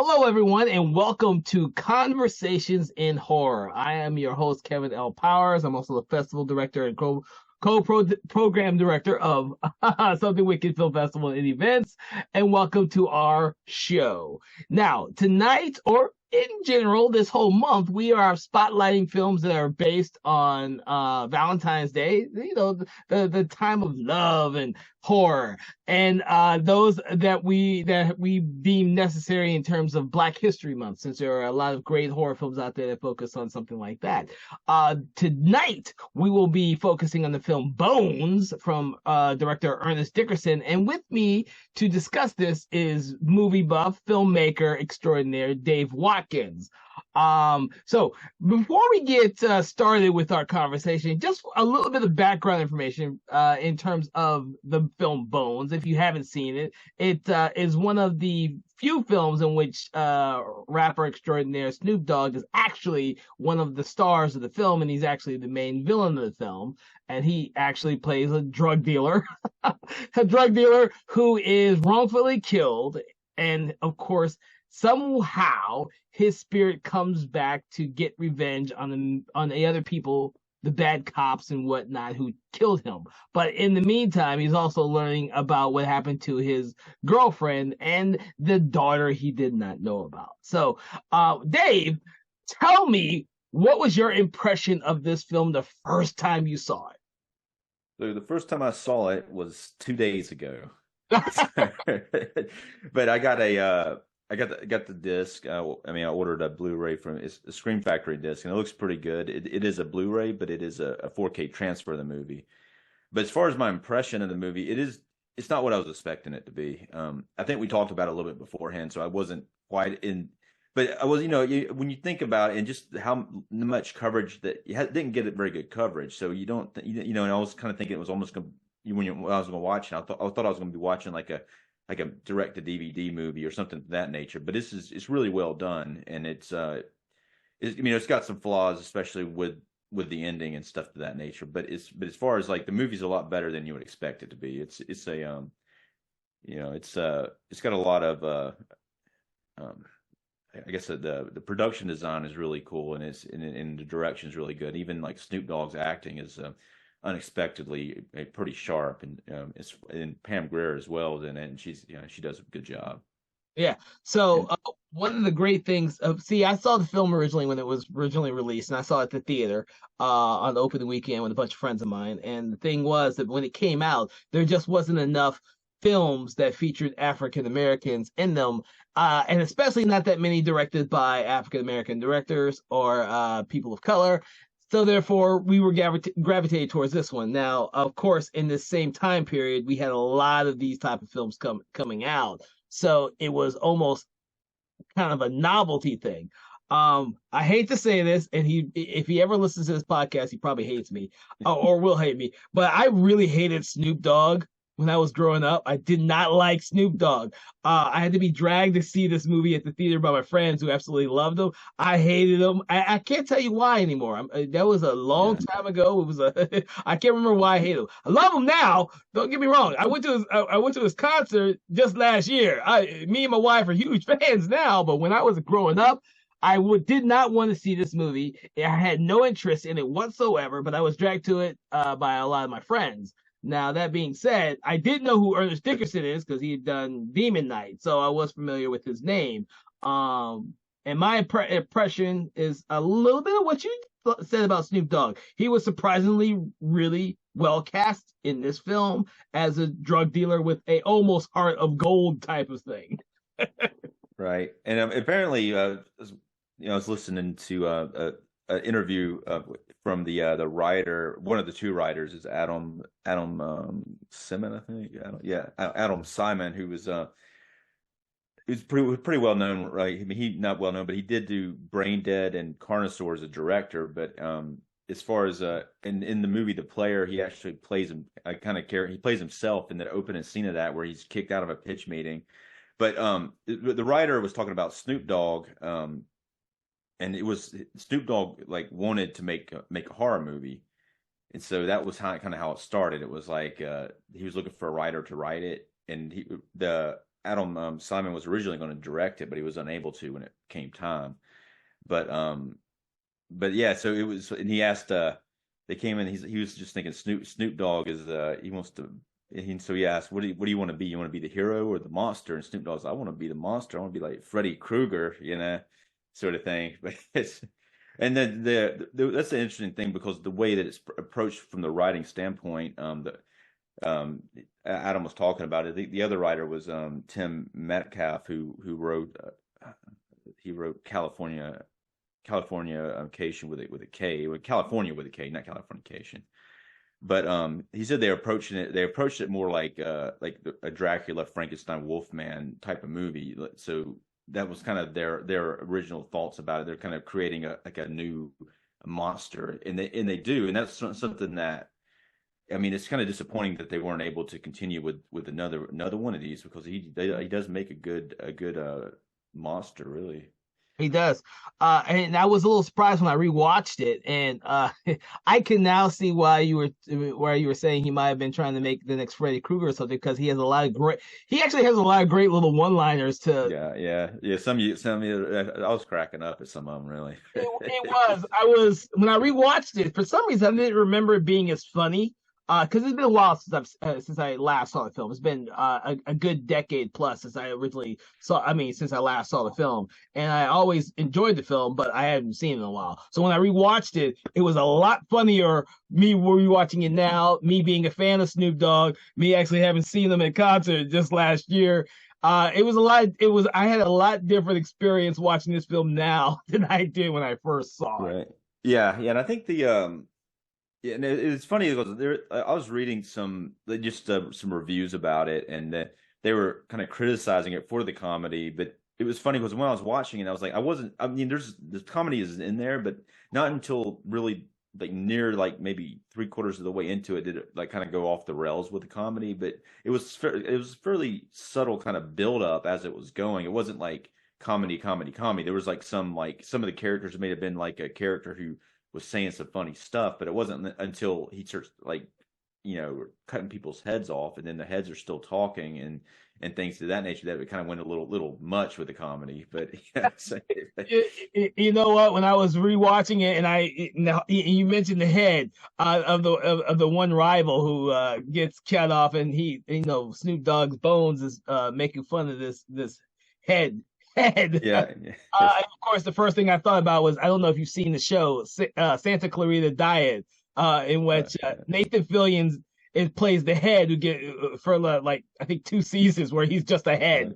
Hello, everyone, and welcome to Conversations in Horror. I am your host, Kevin L. Powers. I'm also the festival director and program director of Something Wicked Film Festival and Events. And welcome to our show. Now, tonight, or in general, this whole month, we are spotlighting films that are based on Valentine's Day, the time of love and horror, and those that we deem necessary in terms of Black History Month, since there are a lot of great horror films out there that focus on something like that. Tonight we will be focusing on the film Bones from director Ernest Dickerson, and with me to discuss this is movie buff, filmmaker extraordinaire Dave Watkins. So before we get started with our conversation, just a little bit of background information in terms of the film Bones. If you haven't seen it, it is one of the few films in which rapper extraordinaire Snoop Dogg is actually one of the stars of the film, and he's actually the main villain of the film. And he actually plays a drug dealer, a drug dealer who is wrongfully killed, and of course somehow his spirit comes back to get revenge on the other people, the bad cops and whatnot who killed him. But in the meantime, he's also learning about what happened to his girlfriend and the daughter he did not know about. So, Dave, tell me, what was your impression of this film the first time you saw it? So the first time I saw it was 2 days ago. But I got the disc. I ordered a Blu-ray from it's a Scream Factory disc, and it looks pretty good. It is a Blu-ray, but it is a 4K transfer of the movie. But as far as my impression of the movie, it's not what I was expecting it to be. I think we talked about it a little bit beforehand, so I wasn't quite in. But I was, when you think about it and just how much coverage that didn't get it very good coverage, so you don't, and I was kind of thinking it was almost going when I was going to watch it, I thought I was going to be watching like a direct to DVD movie or something of that nature. But it's really well done, and it's got some flaws, especially with the ending and stuff of that nature. But as far as like the movie's a lot better than you would expect it to be. It's got a lot of I guess the production design is really cool, and the direction is really good. Even like Snoop Dogg's acting is unexpectedly pretty sharp, and Pam Grier as well is in it, and she does a good job. Yeah. So And one of the great things of see, I saw the film originally when it was originally released, and I saw it at the theater on the opening weekend with a bunch of friends of mine. And the thing was that when it came out, there just wasn't enough films that featured African Americans in them, and especially not that many directed by African American directors or people of color. So therefore, we were gravitated towards this one. Now, of course, in this same time period, we had a lot of these type of films coming out, so it was almost kind of a novelty thing. I hate to say this, and if he ever listens to this podcast, he probably hates me, or will hate me. But I really hated Snoop Dogg when I was growing up. I did not like Snoop Dogg. I had to be dragged to see this movie at the theater by my friends who absolutely loved him. I hated him. I can't tell you why anymore. That was a long yeah, time ago. It was I can't remember why I hate him. I love him now. Don't get me wrong. I went to his concert just last year. Me and my wife are huge fans now, but when I was growing up, did not want to see this movie. I had no interest in it whatsoever, but I was dragged to it by a lot of my friends. Now, that being said, I did know who Ernest Dickerson is because he had done Demon Knight, so I was familiar with his name. And my impression is a little bit of what you said about Snoop Dogg. He was surprisingly really well cast in this film as a drug dealer with a almost heart of gold type of thing. right. And apparently, I was listening to an interview from the writer. One of the two writers is Adam Simon, I think. Adam Simon, who's pretty well known, right? I mean, he not well known, but he did do Brain Dead and Carnosaur as a director. But as far as in the movie The Player, he actually plays a kind of character. He plays himself in that opening scene of that where he's kicked out of a pitch meeting. But the writer was talking about Snoop Dogg, and it was Snoop Dogg like wanted to make a horror movie, and so that was kind of how it started. It was like he was looking for a writer to write it, and Adam Simon was originally going to direct it, but he was unable to when it came time. But but yeah, so it was, and he asked, they came in, he was just thinking Snoop Dogg is, he wants to, so he asked, what do you want to be? You want to be the hero or the monster? And Snoop Dogg's, I want to be the monster. I want to be like Freddy Krueger, sort of thing. But and then that's an interesting thing because the way that it's approached from the writing standpoint, Adam was talking about it. The other writer was Tim Metcalf, who wrote, he wrote Californication with a K, with California with a K, not Californication. But he said they approached it more like a Dracula, Frankenstein, Wolfman type of movie. So that was kind of their original thoughts about it. They're kind of creating a new monster, and they do, and that's something that, I mean, it's kind of disappointing that they weren't able to continue with another one of these, because he does make a good monster, really. He does. And I was a little surprised when I rewatched it, and I can now see why you were saying he might have been trying to make the next Freddy Krueger or something, because he actually has a lot of great little one-liners to. Yeah. Some of you, I was cracking up at some of them, really. When I rewatched it, for some reason I didn't remember it being as funny. Because it's been a while since I last saw the film. It's been a good decade plus since I originally saw. I mean, since I last saw the film, and I always enjoyed the film, but I hadn't seen it in a while. So when I rewatched it, it was a lot funnier. Me rewatching it now, me being a fan of Snoop Dogg, me actually having seen them in concert just last year. It was a lot. I had a lot different experience watching this film now than I did when I first saw it. Right. Yeah, and I think the yeah, and it's funny because I was reading some reviews about it, and they were kind of criticizing it for the comedy. But it was funny because when I was watching it, I was like, I mean, the comedy is in there, but not until really like near like maybe three-quarters of the way into it did it like kind of go off the rails with the comedy. But it was fairly subtle kind of build up as it was going. It wasn't like comedy. There was like some of the characters may have been like a character who was saying some funny stuff, but it wasn't until he starts like, cutting people's heads off, and then the heads are still talking and things of that nature, that it kind of went a little much with the comedy. But yeah, you know what? When I was rewatching it, and you mentioned the head of the one rival who gets cut off, and Snoop Dogg's Bones is making fun of this head. Yeah. Of course, the first thing I thought about was, I don't know if you've seen the show Santa Clarita Diet, in which Nathan Fillion plays the head who get for like I think 2 seasons where he's just a head.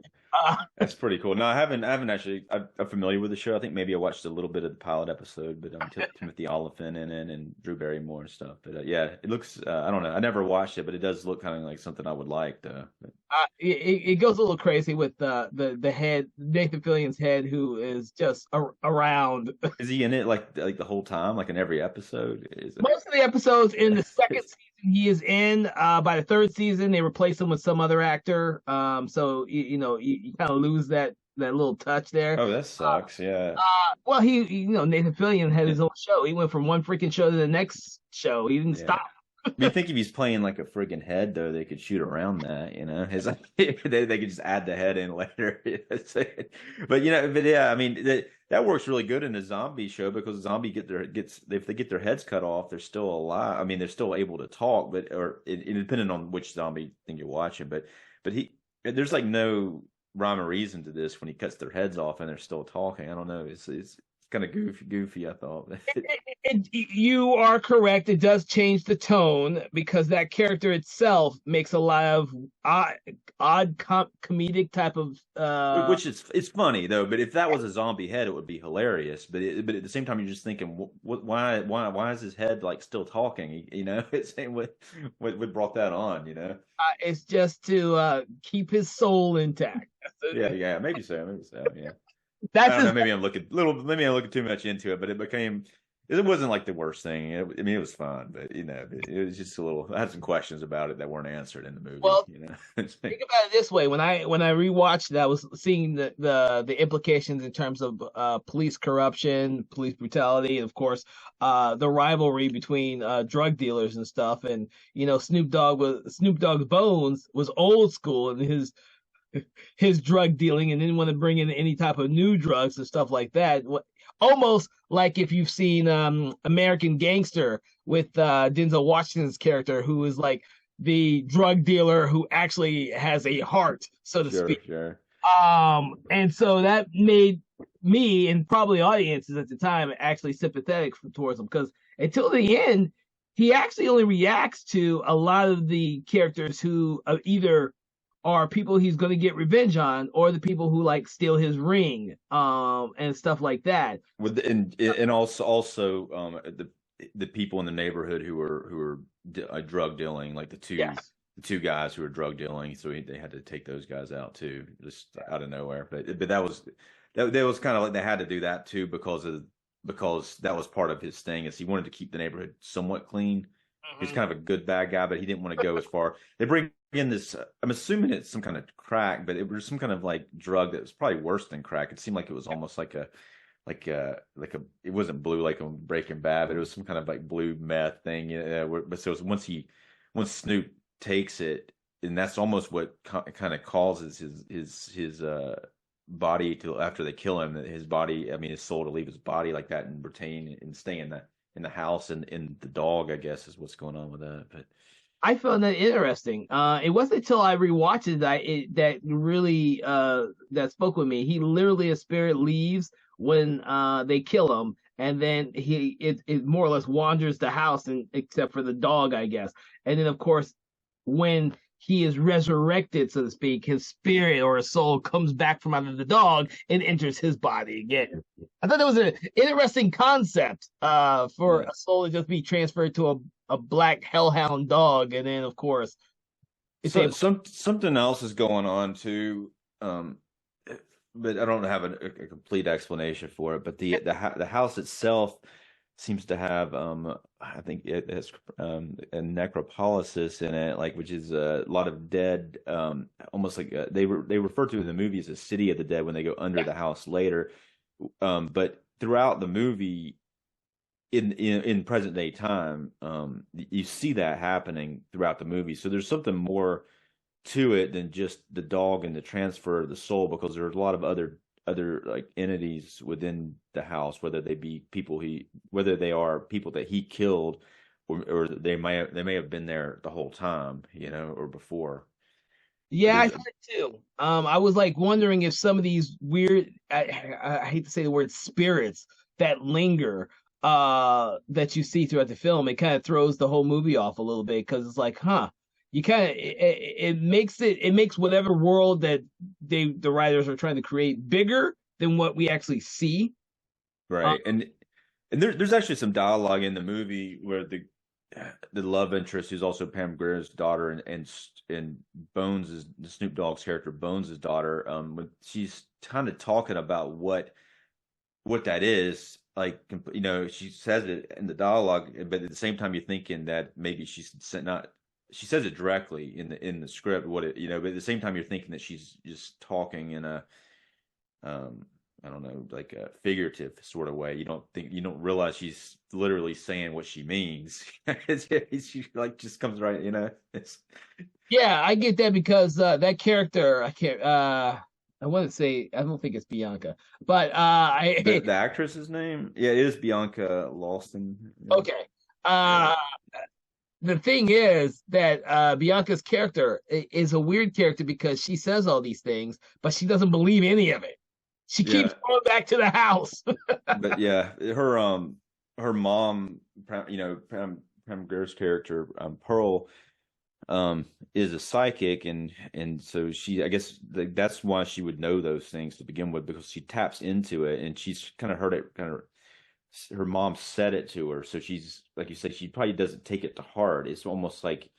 That's pretty cool. No, I haven't actually. I'm familiar with the show. I think maybe I watched a little bit of the pilot episode, but Timothy Olyphant in it and Drew Barrymore and stuff. But yeah, it looks. I don't know. I never watched it, but it does look kind of like something I would like. It goes a little crazy with the head, Nathan Fillion's head, who is just around. Is he in it like the whole time, like in every episode? Most of the episodes in the second season he is in. By the third season, they replace him with some other actor. So you kind of lose that little touch there. Oh, that sucks. Yeah. Well, Nathan Fillion had his own show. He went from one freaking show to the next show. He didn't stop. I mean, I think if he's playing like a friggin' head, though, they could shoot around that. His they could just add the head in later. But yeah, I mean that works really good in a zombie show, because zombie if they get their heads cut off, they're still alive. I mean, they're still able to talk, but depending on which zombie thing you're watching. But there's like no rhyme or reason to this when he cuts their heads off and they're still talking. I don't know. It's kind of goofy, I thought. You are correct. It does change the tone, because that character itself makes a lot of odd comedic type of which it's funny though. But if that was a zombie head, it would be hilarious. But at the same time, you're just thinking, why is his head like still talking? It's saying what brought that on. It's just to keep his soul intact. Yeah, maybe so. Yeah. That's I don't know, maybe I'm looking too much into it, but it wasn't like the worst thing. I mean, it was fun, but it was just a little. I had some questions about it that weren't answered in the movie. Well, think about it this way: when I rewatched it, I was seeing the implications in terms of police corruption, police brutality, and of course, the rivalry between drug dealers and stuff. And Snoop Dogg's Bones was old school, and his drug dealing and didn't want to bring in any type of new drugs and stuff like that. Almost like if you've seen American Gangster with Denzel Washington's character, who is like the drug dealer who actually has a heart, so to Sure, speak. sure. And so that made me and probably audiences at the time actually sympathetic towards him because until the end, he actually only reacts to a lot of the characters who either are people he's going to get revenge on or the people who like steal his ring and stuff like that. With and also the people in the neighborhood who are drug dealing, like Yes. the two guys who were drug dealing, so they had to take those guys out too, just out of nowhere. But that was kind of like they had to do that too because that was part of his thing is he wanted to keep the neighborhood somewhat clean. He's Mm-hmm. kind of a good bad guy, but he didn't want to go as far. They bring in this. I'm assuming it's some kind of crack, but it was some kind of like drug that was probably worse than crack. It seemed like it was almost like a it wasn't blue like on Breaking Bad, but it was some kind of like blue meth thing. But so once Snoop takes it, and that's almost what kind of causes his body to after they kill him, that his body, I mean his soul to leave his body like that and retain and stay in the house and in the dog, I guess is what's going on with that. But I found that interesting. It wasn't until I rewatched it that really that spoke with me. He literally a spirit leaves when they kill him, and then it more or less wanders the house, and except for the dog, I guess. And then of course, when he is resurrected, so to speak, his spirit or his soul comes back from under the dog and enters his body again. I thought that was an interesting concept for yeah. a soul to just be transferred to a black hellhound dog, and then of course it's So able. something else is going on too, um, but I don't have a complete explanation for it. But the house itself seems to have, I think it has a necropolis in it, like which is a lot of dead, almost like they refer to in the movie as a city of the dead when they go under Yeah, the house later. But throughout the movie, in present day time, you see that happening throughout the movie. So there's something more to it than just the dog and the transfer of the soul, because there's a lot of other like entities within the house, whether they be whether they are people that he killed, or they may have been there the whole time, or before. But yeah, I there's thought it too. I was like wondering if some of these weird, I hate to say the word spirits that linger, that you see throughout the film, it kind of throws the whole movie off a little bit because it's like, huh, you kind of it makes whatever world that the writers are trying to create bigger than what we actually see. Uh, right, and there's actually some dialogue in the movie where the love interest, who's also Pam Grier's daughter, and Bones is the Snoop Dogg's character, Bones' daughter. When she's kind of talking about what that is, like, she says it in the dialogue, but at the same time, you're thinking that maybe not. She says it directly in the script, but at the same time, you're thinking that she's just talking in a um I don't know, like a figurative sort of way. You don't realize she's literally saying what she means. She like just comes right. It's yeah, I get that because that character, I can't. I want to say I don't think it's Bianca, but the actress's name. Yeah, it is Bianca Lawson. Yeah. okay. Yeah. Uh, the thing is that Bianca's character is a weird character because she says all these things, but she doesn't believe any of it. She keeps Yeah. going back to the house. But yeah, her mom, Pam Grier's character, Pearl, is a psychic, and so I guess that's why she would know those things to begin with, because she taps into it, and she's kind of heard it, her mom said it to her, so she's, like you said, she probably doesn't take it to heart. It's almost like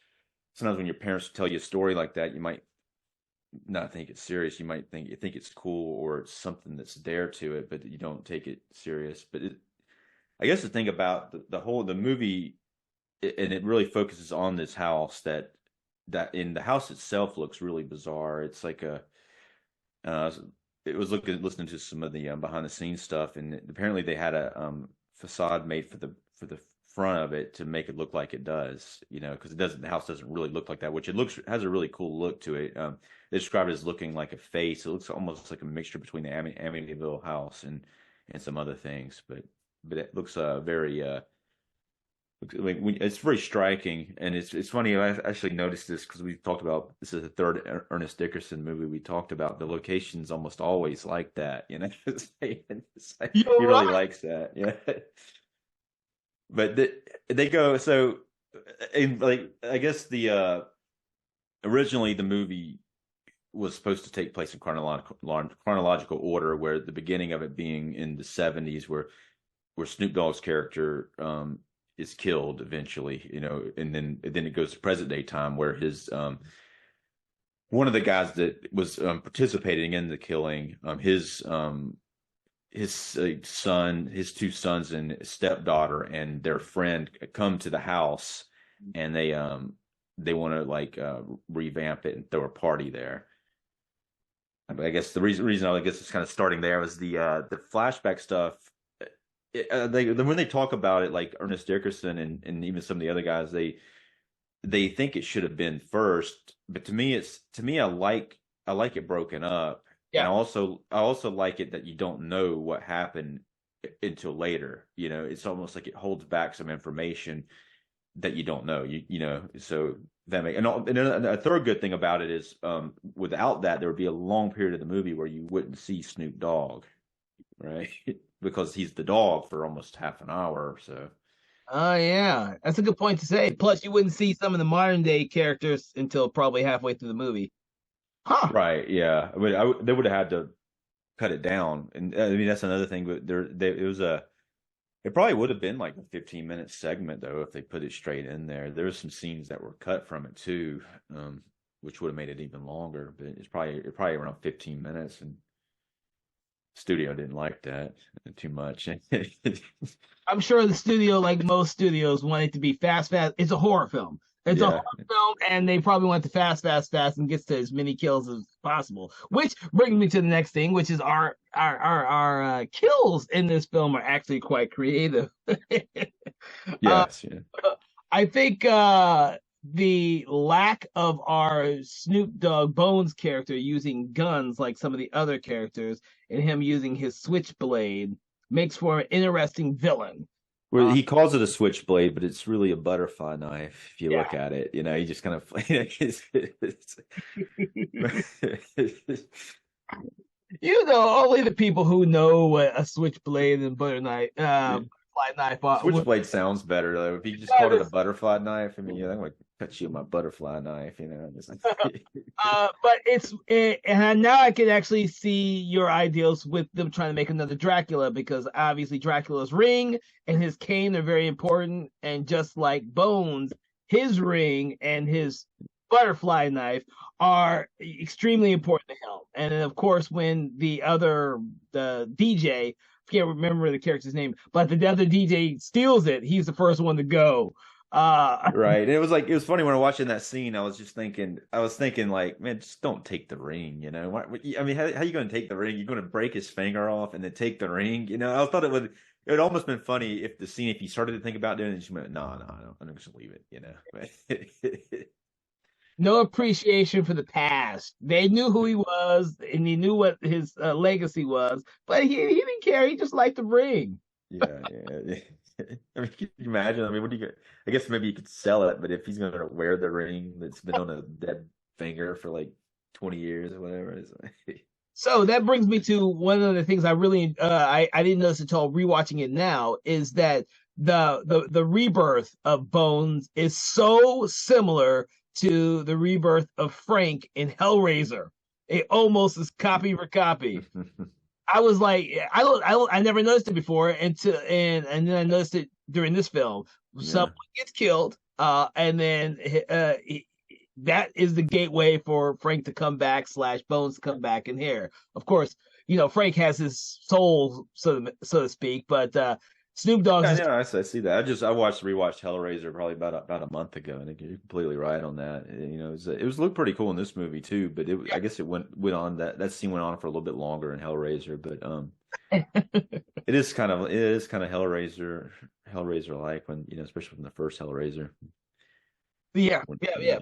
sometimes when your parents tell you a story like that, you might not think it's serious. You might think it's cool, or it's something that's there to it, but you don't take it serious. But I guess the thing about the movie, and it really focuses on this house, that in the house itself looks really bizarre. It's like uh, it was listening to some of the behind the scenes stuff, and apparently they had a facade made for the front of it to make it look like it does, because it doesn't. The house doesn't really look like that, which it has a really cool look to it. They describe it as looking like a face. It looks almost like a mixture between the Amityville house and some other things, but it looks very like it's very striking, and it's funny. I actually noticed this because we talked about this is the third Ernest Dickerson movie we talked about. The locations almost always like that, It's like, he You're really right. likes that, yeah. But they go so, and like I guess the originally the movie was supposed to take place in chronological order, where the beginning of it being in the 70s, where Snoop Dogg's character is killed eventually, and then it goes to present day time where his one of the guys that was participating in the killing, his son, his two sons and stepdaughter and their friend come to the house, and they want to like revamp it and throw a party there. I guess the reason I guess it's kind of starting there was the flashback stuff. When they talk about it, like Ernest Dickerson and even some of the other guys, they think it should have been first, but to me I like it broken up, and Yeah. I also like it that you don't know what happened until later. It's almost like it holds back some information that you don't know. So that make and a third good thing about it is without that there would be a long period of the movie where you wouldn't see Snoop Dogg, right? Because he's the dog for almost half an hour or so. Oh yeah, that's a good point to say. Plus, you wouldn't see some of the modern day characters until probably halfway through the movie. Huh? Right, yeah. They would have had to cut it down, and I mean that's another thing. But it probably would have been like a 15-minute segment though if they put it straight in there. There were some scenes that were cut from it too, which would have made it even longer. But it's probably around 15 minutes, and studio didn't like that too much. I'm sure the studio, like most studios, want it to be fast, fast. It's a horror film. It's a Yeah, horror film, and they probably want to fast, fast, fast, and gets to as many kills as possible. Which brings me to the next thing, which is our kills in this film are actually quite creative. uh, yes, yeah. I think the lack of our Snoop Dogg Bones character using guns like some of the other characters, and him using his switchblade makes for an interesting villain. Well, Uh, he calls it a switchblade, but it's really a butterfly knife if you yeah. look at it. He just kind of Only the people who know what a switchblade and butterfly knife are. switchblade sounds better though. If you just called it a butterfly knife, I mean, I'm gonna cut you with my butterfly knife, Just And now I can actually see your ideals with them trying to make another Dracula, because obviously Dracula's ring and his cane are very important, and just like Bones, his ring and his butterfly knife are extremely important to him. And then of course, when the DJ, I can't remember the character's name, but the other DJ steals it, he's the first one to go. right. And it was funny when I was watching that scene. I was thinking like, man, just don't take the ring. I mean, how you going to take the ring? You're going to break his finger off and then take the ring. I thought it would almost been funny if the scene, if you started to think about doing it, and you went, no, I'm just gonna leave it. No appreciation for the past. They knew who he was, and he knew what his legacy was, but he didn't care. He just liked the ring. Yeah, yeah. I mean, can you imagine? I mean, what do you get? I guess maybe you could sell it, but if he's going to wear the ring that's been on a dead finger for like 20 years or whatever, it's like... So that brings me to one of the things I didn't notice until rewatching it now, is that the rebirth of Bones is so similar to the rebirth of Frank in Hellraiser. It almost is copy for copy. I was like, I never noticed it before, and then I noticed it during this film. Yeah. Someone gets killed, and then that is the gateway for Frank to come back / Bones to come back in here. Of course, Frank has his soul, so to speak, but Snoop Dogg's Yeah, is. yeah, I see that. I rewatched Hellraiser probably about a month ago, and I think you're completely right on that. It was looked pretty cool in this movie too, but I guess it went on that scene went on for a little bit longer in Hellraiser, but It is kind of Hellraiser like when especially from the first Hellraiser. Yeah, yeah, yeah.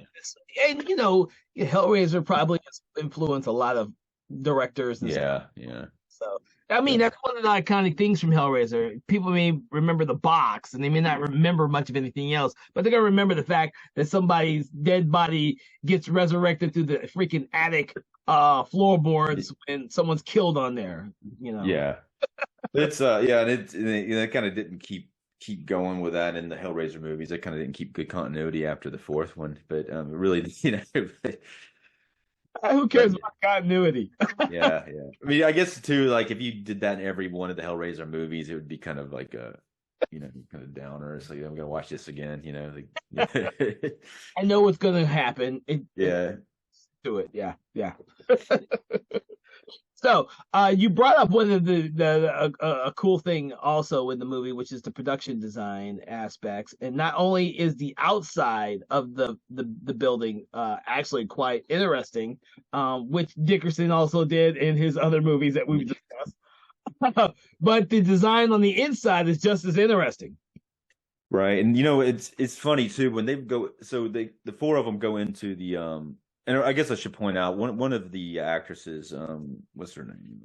And Hellraiser probably has influenced a lot of directors and stuff. Yeah, yeah, So I mean, yeah, that's one of the iconic things from Hellraiser. People may remember the box, and they may not remember much of anything else, but they're gonna remember the fact that somebody's dead body gets resurrected through the freaking attic floorboards when someone's killed on there. yeah. It's yeah, and it kind of didn't keep going with that in the Hellraiser movies. They kind of didn't keep good continuity after the fourth one, but really, Who but cares about continuity? yeah, yeah. I mean, I guess too, like if you did that in every one of the Hellraiser movies, it would be kind of like a, kind of downer. It's like I'm gonna watch this again, like, I know what's gonna happen. yeah. Do it. Yeah, yeah. So, you brought up one of a cool thing also in the movie, which is the production design aspects. And not only is the outside of the building actually quite interesting, which Dickerson also did in his other movies that we've discussed, but the design on the inside is just as interesting. Right. And it's funny too when they go, so the four of them go into the and I guess I should point out one of the actresses, what's her name?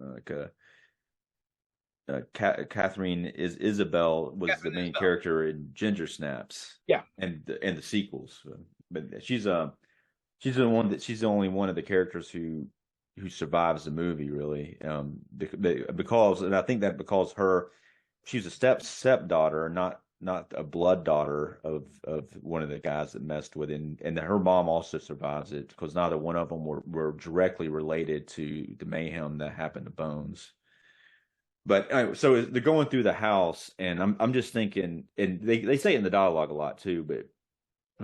Catherine is Isabel was the main character in Ginger Snaps. Yeah. And the sequels. But she's the only one of the characters who survives the movie really. Because, and I think that because she's a stepdaughter, not a blood daughter of one of the guys that messed with it. And her mom also survives it because neither one of them were directly related to the mayhem that happened to Bones. But anyway, so they're going through the house, and I'm just thinking, and they say it in the dialogue a lot too, but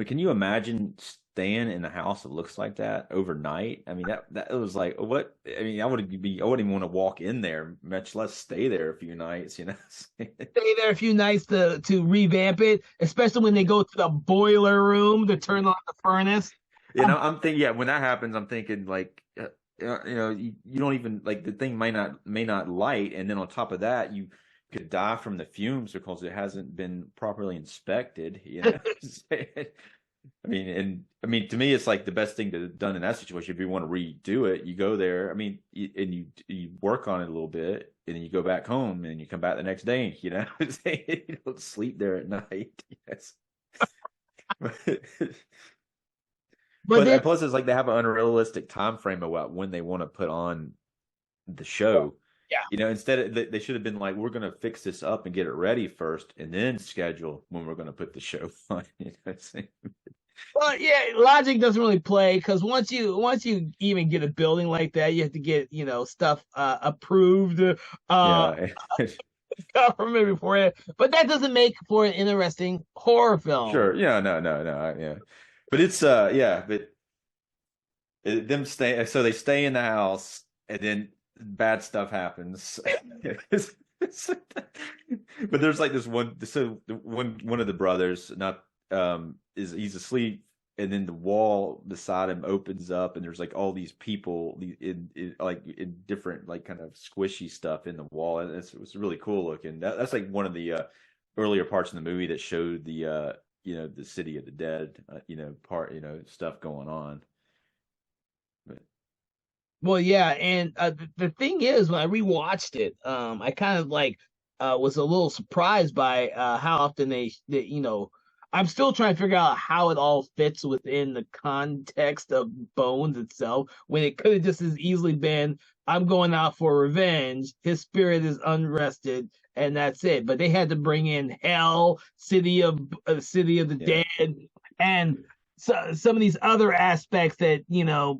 can you imagine staying in a house that looks like that overnight? I mean, that it was like what? I mean, I wouldn't even want to walk in there, much less stay there a few nights. Stay there a few nights to revamp it, especially when they go to the boiler room to turn on the furnace. I'm thinking, yeah, when that happens, I'm thinking like, you don't even like the thing may not light, and then on top of that, you could die from the fumes because it hasn't been properly inspected. I mean, to me, it's like the best thing to done in that situation. If you want to redo it, you go there. I mean, and you work on it a little bit, and then you go back home, and you come back the next day. You don't sleep there at night. Yes. But plus, it's like they have an unrealistic time frame about when they want to put on the show. Yeah. Instead they should have been like, we're going to fix this up and get it ready first, and then schedule when we're going to put the show on. Well, yeah, logic doesn't really play because once you even get a building like that, you have to get stuff approved government before it. But that doesn't make for an interesting horror film. Sure. Yeah. No. Yeah. But it's but them stay. So they stay in the house, and then bad stuff happens. But there's like this one. So one of the brothers, not he's asleep, and then the wall beside him opens up, and there's like all these people in different like kind of squishy stuff in the wall, and it was really cool looking. That's like one of the earlier parts in the movie that showed the the city of the dead part stuff going on. But Well, yeah, and the thing is, when I rewatched it, I kind of like was a little surprised by how often I'm still trying to figure out how it all fits within the context of Bones itself, when it could have just as easily been, I'm going out for revenge, his spirit is unrested, and that's it. But they had to bring in hell, city of the dead, and some of these other aspects that it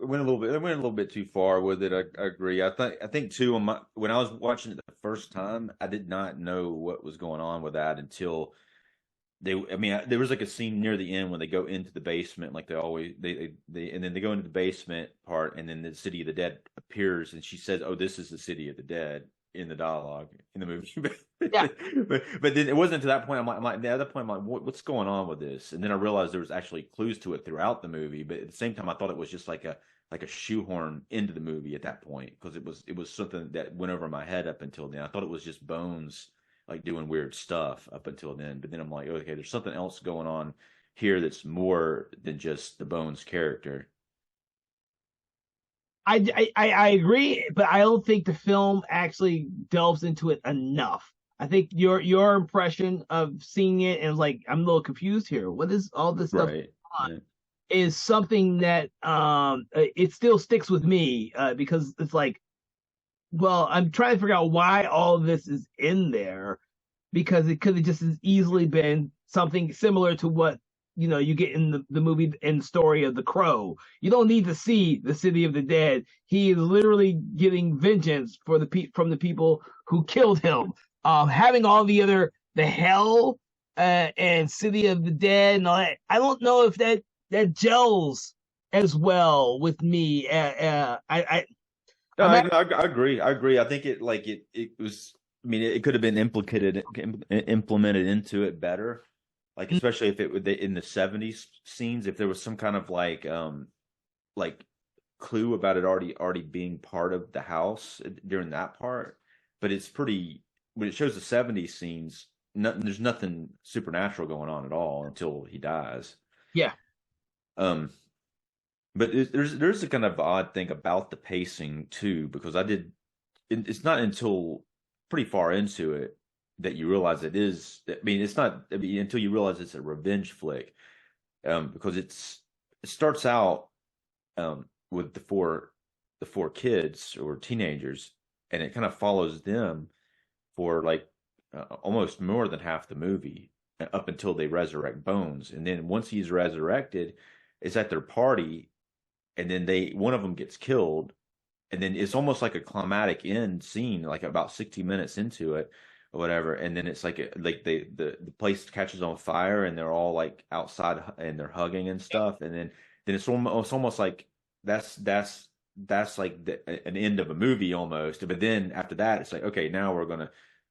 went a little bit. It went a little bit too far with it. I agree. I think too. When I was watching it the first time, I did not know what was going on with that until there was like a scene near the end when they go into the basement, like they and then they go into the basement part, and then the city of the dead appears, and she says, "Oh, this is the city of the dead." in the dialogue in the movie. Yeah. But then it wasn't to that point. I'm like, the other point, I'm like, what's going on with this? And then I realized there was actually clues to it throughout the movie. But at the same time, I thought it was just like a shoehorn into the movie at that point, because it was something that went over my head up until then. I thought it was just Bones like doing weird stuff up until then. But then I'm like, okay, there's something else going on here that's more than just the Bones character. I agree, but I don't think the film actually delves into it enough. I think your impression of seeing it and like, I'm a little confused here. What is all this stuff Right. on? Yeah. Is something that it still sticks with me because it's like, well, I'm trying to figure out why all of this is in there, because it could have just as easily been something similar to what you get in the movie and story of The Crow. You don't need to see the City of the Dead. He is literally getting vengeance for from the people who killed him. Having all the hell and City of the Dead and all that, I don't know if that gels as well with me. No, I'm I agree. I agree. I think it was. I mean, it could have been implemented into it better. Like, especially if it would in the '70s scenes, if there was some kind of like clue about it already being part of the house during that part. But it's pretty when it shows the '70s scenes. There's nothing supernatural going on at all until he dies. Yeah. Um, but there's a kind of odd thing about the pacing too, because it's not until pretty far into it that you realize it is. I mean, it's not. I mean, until you realize it's a revenge flick, because it starts out with the four kids or teenagers, and it kind of follows them for like almost more than half the movie up until they resurrect Bones, and then once he's resurrected, it's at their party, and then one of them gets killed, and then it's almost like a climatic end scene, like about 60 minutes into it or whatever, and then it's like the place catches on fire, and they're all like outside and they're hugging and stuff, and then it's almost like that's like an end of a movie almost, but then after that it's like, okay, now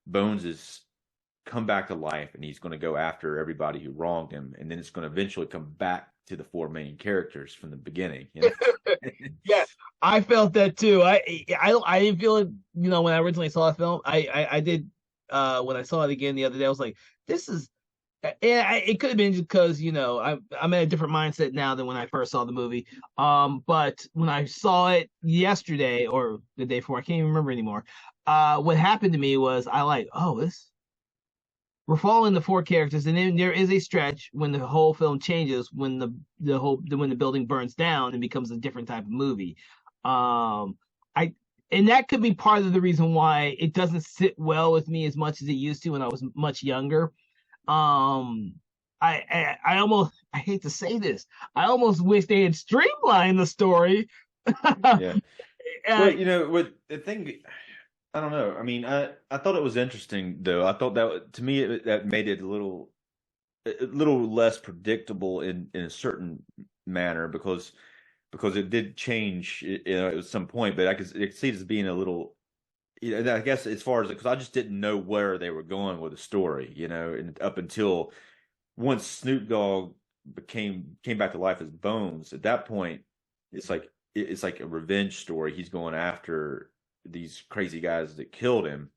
Bones is come back to life, and he's going to go after everybody who wronged him, and then it's going to eventually come back to the four main characters from the beginning. Yeah, I felt that too. I didn't feel it, when I originally saw the film. I did when I saw it again the other day. I was like, this is, and it could have been because I'm in a different mindset now than when I first saw the movie. But when I saw it yesterday or the day before, I can't even remember anymore. What happened to me was we're following the four characters, and then there is a stretch when the whole film changes, when when the building burns down and becomes a different type of movie. I and that could be part of the reason why it doesn't sit well with me as much as it used to when I was much younger. I almost, I hate to say this, I almost wish they had streamlined the story. Yeah. Well, what the thing, I don't know. I mean, I thought it was interesting though. I thought that to me that made it a little less predictable in a certain manner, because it did change, at some point. But I could see it as being a little, I guess as far as because I just didn't know where they were going with the story, and up until once Snoop Dogg came back to life as Bones. At that point, it's like a revenge story. He's going after these crazy guys that killed him.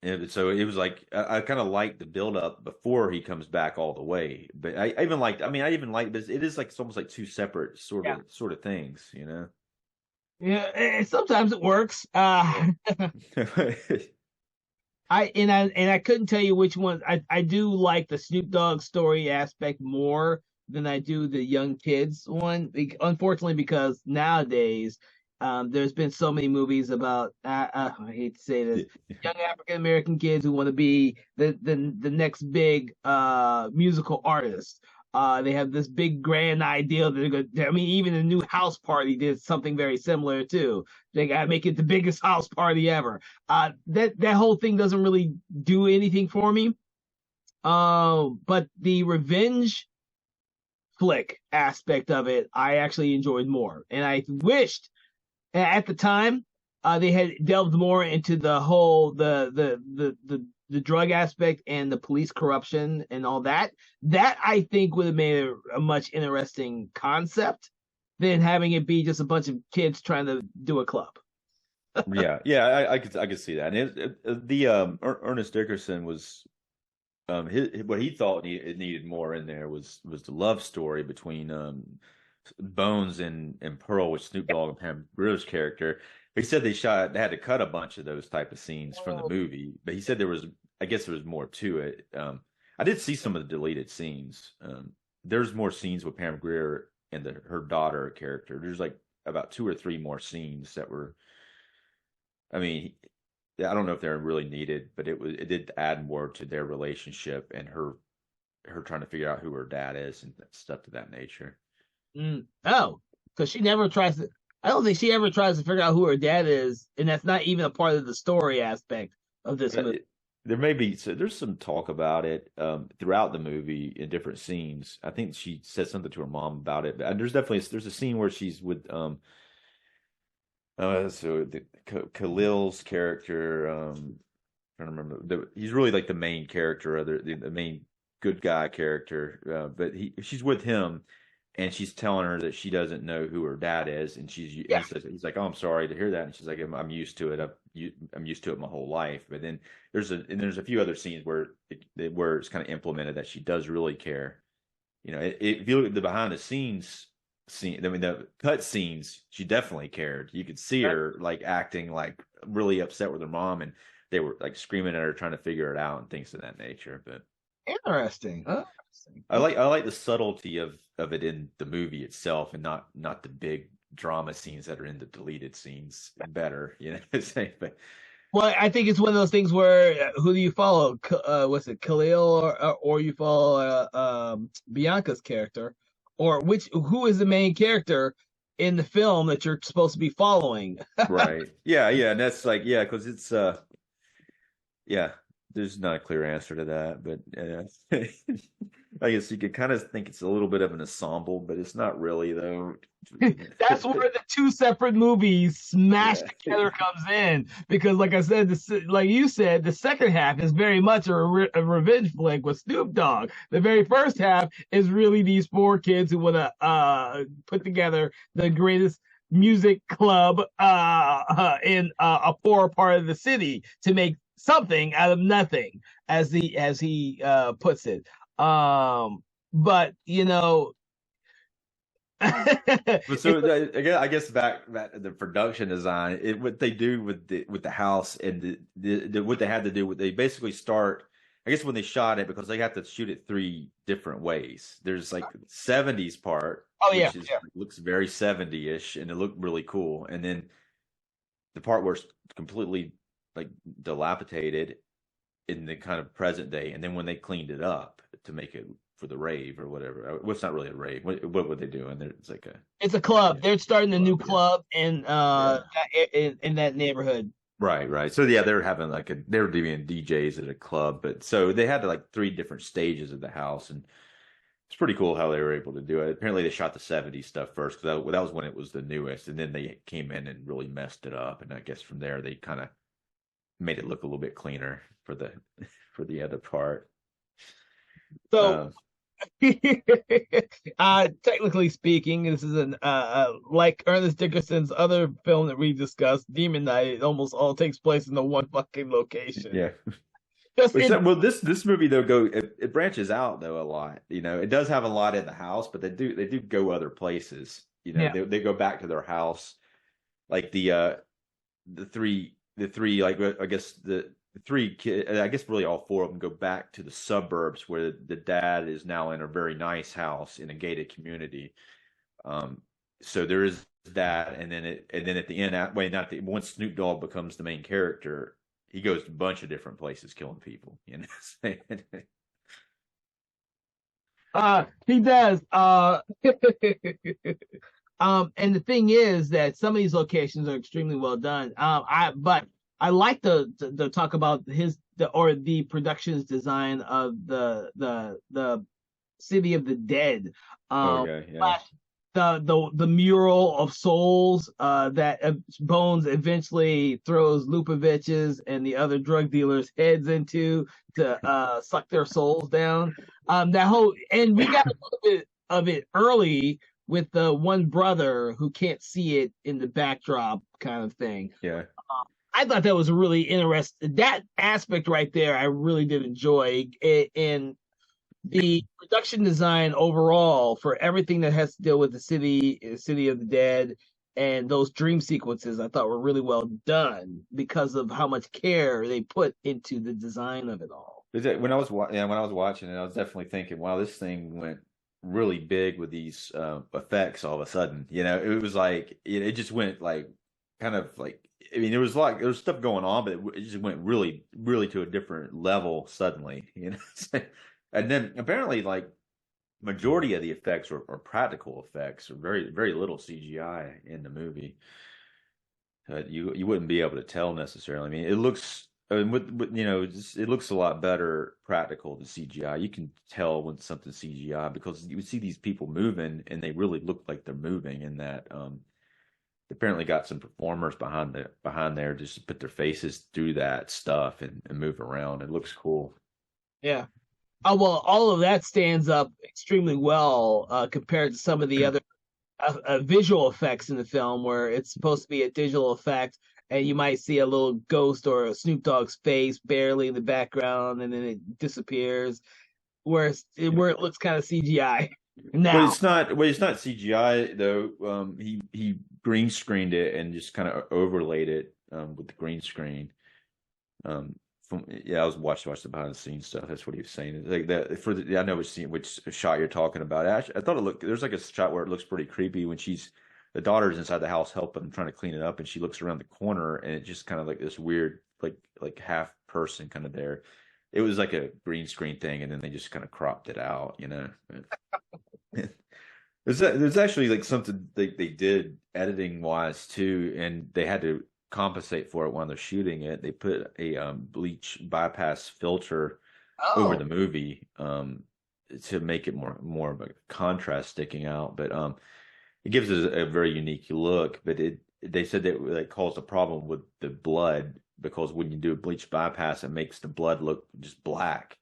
And so it was like I kind of liked the build up before he comes back all the way. But I even liked. I mean, I even liked. But it is like it's almost like two separate sort of things. Yeah, and sometimes it works. Yeah. I couldn't tell you which ones. I do like the Snoop Dogg story aspect more than I do the young kids one. Unfortunately, because nowadays, there's been so many movies about. I hate to say this, young African American kids who want to be the next big musical artist. They have this big grand idea that they're going. I mean, even the new house party did something very similar too. They gotta make it the biggest house party ever. That whole thing doesn't really do anything for me. But the revenge flick aspect of it, I actually enjoyed more, and I wished at the time they had delved more into the whole the drug aspect and the police corruption and all that. That I think would have made a much interesting concept than having it be just a bunch of kids trying to do a club. Yeah, I could see that. And Ernest Dickerson was what he thought it needed more in there was the love story between Bones and Pearl with Snoop Dogg and Pam Grier's character. He said they had to cut a bunch of those type of scenes from the movie, but he said I guess there was more to it. I did see some of the deleted scenes. There's more scenes with Pam Grier and her daughter character. There's like about 2 or 3 more scenes that were. I mean, I don't know if they're really needed, but it did add more to their relationship and her trying to figure out who her dad is and stuff to that nature. Oh, because she never tries to. I don't think she ever tries to figure out who her dad is, and that's not even a part of the story aspect of this movie. There may be there's some talk about it throughout the movie in different scenes. I think she said something to her mom about it. But there's a scene where she's with so Khalil's character, trying to remember. He's really like the main character, the main good guy character. But she's with him, and she's telling her that she doesn't know who her dad is, and he's like, "Oh, I'm sorry to hear that," and she's like, "I'm used to it. I'm used to it my whole life." But then there's a few other scenes where it's kind of implemented that she does really care. If you look at the behind the scenes scene, I mean the cut scenes, she definitely cared. You could see her like acting like really upset with her mom, and they were like screaming at her trying to figure it out and things of that nature. But interesting. I like the subtlety of it in the movie itself, and not the big drama scenes that are in the deleted scenes better, but well, I think it's one of those things where who do you follow? What's it, Khalil, or you follow Bianca's character, or who is the main character in the film that you're supposed to be following? Right. Yeah, and that's like because it's there's not a clear answer to that, but I guess you could kind of think it's a little bit of an ensemble, but it's not really though. That's where the 2 separate movies smashed together comes in, because like I said, like you said, the second half is very much a revenge flick with Snoop Dogg. The very first half is really these 4 kids who want to put together the greatest music club in a poor part of the city to make something out of nothing, as he puts it. But But so again, I guess back to the production design, what they do with the house and what they had to do, they basically start. I guess when they shot it, because they have to shoot it 3 different ways. There's like the 70s part, looks very 70-ish, and it looked really cool. And then the part where it's completely like dilapidated in the kind of present day, and then when they cleaned it up to make it for the rave or whatever. Well, it's not really a rave. What would they do? And it's a club. They're starting a new club in that neighborhood. Right. So they're having they were doing DJs at a club, but so they had 3 different stages of the house, and it's pretty cool how they were able to do it. Apparently, they shot the 70s stuff first, because that was when it was the newest, and then they came in and really messed it up. And I guess from there they kind of made it look a little bit cleaner for the other part. So, technically speaking, this is like Ernest Dickerson's other film that we discussed, Demon Knight. It almost all takes place in the one fucking location. Yeah. This movie though it branches out though a lot. It does have a lot in the house, but they do go other places. They go back to their house, like the three like I guess the 3 kids. I guess really all 4 of them go back to the suburbs where the dad is now in a very nice house in a gated community. So there is that, and then at the end, once Snoop Dogg becomes the main character, he goes to a bunch of different places killing people. He does. And the thing is that some of these locations are extremely well done. I like to talk about the production's design of the City of the Dead. the mural of souls that Bones eventually throws Lupovich's and the other drug dealers' heads into to suck their souls down. That whole and we got a little bit of it early with the one brother who can't see it in the backdrop kind of thing. Yeah. I thought that was really interesting. That aspect right there, I really did enjoy. And the production design overall for everything that has to deal with the city of the dead, and those dream sequences, I thought were really well done because of how much care they put into the design of it all. When I was watching it, I was definitely thinking, wow, this thing went really big with these effects all of a sudden. It was like it just went like kind of like I mean, there was stuff going on, but it just went really, really to a different level suddenly. And then apparently, like majority of the effects are practical effects, or very, very little CGI in the movie. You wouldn't be able to tell necessarily. I mean, it looks it looks a lot better practical than CGI. You can tell when something's CGI because you see these people moving and they really look like they're moving. And that they apparently got some performers behind there just to put their faces through that stuff and move around. It looks cool. Yeah. Oh, well, all of that stands up extremely well compared to some of the other visual effects in the film, where it's supposed to be a digital effect, and you might see a little ghost or a Snoop Dogg's face barely in the background, and then it disappears, where it looks kind of CGI Well, now. it's not CGI though. He green screened it and just kind of overlaid it with the green screen. I was watching the behind the scenes stuff. That's what he was saying. It's like that I know which shot you're talking about. Actually, I thought there's like a shot where it looks pretty creepy when the daughter's inside the house helping trying to clean it up, and she looks around the corner and it just kind of like this weird like half person kind of there. It was like a green screen thing, and then they just kind of cropped it out. There's actually like something they did editing wise too, and they had to compensate for it while they're shooting it. They put a bleach bypass filter over Oh, the movie to make it more of a contrast sticking out. But it gives it a very unique look. But they said that it caused a problem with the blood because when you do a bleach bypass, it makes the blood look just black.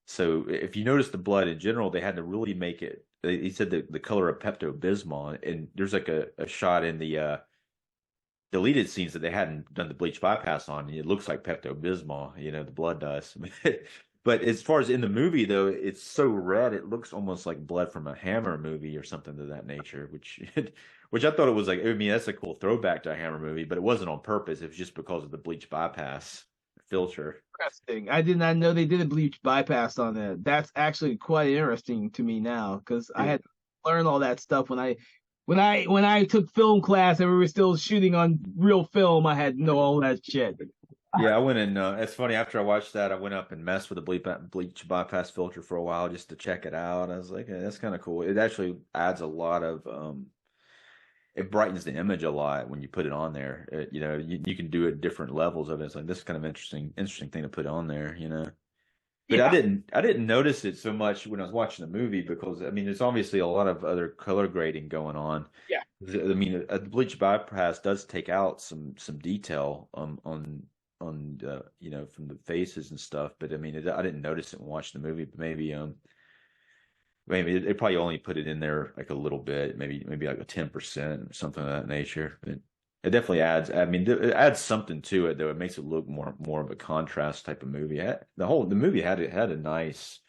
So if you notice the blood in general, they had to really make it. He said the color of Pepto Bismol, and there's like a shot in the deleted scenes that they hadn't done the bleach bypass on. And it looks like Pepto Bismol, the blood does. But as far as in the movie, though, it's so red, it looks almost like blood from a Hammer movie or something of that nature, which I thought it was like, I mean, that's a cool throwback to a Hammer movie, but it wasn't on purpose. It was just because of the bleach bypass filter. interesting. I did not know they did a bleach bypass on that. That's actually quite interesting to me now because I Yeah. had learned all that stuff when I took film class and we were still shooting on real film. I had to know all that shit. Yeah, I went and it's funny. After I watched that, I went up and messed with the bleach bypass filter for a while just to check it out. I was like, that's kind of cool. It actually adds a lot of it brightens the image a lot when you put it on there. You can do it different levels of it. It's like this is kind of interesting thing to put on there. But Yeah, I didn't notice it so much when I was watching the movie because I mean, there's obviously a lot of other color grading going on. yeah. I mean, a bleach bypass does take out some detail from the faces and stuff. But I mean, I didn't notice it when watching the movie. But maybe they probably only put it in there like a little bit, maybe like a 10% or something of that nature. But it definitely adds. I mean, it adds something to it though. It makes it look more of a contrast type of movie. The movie had a nice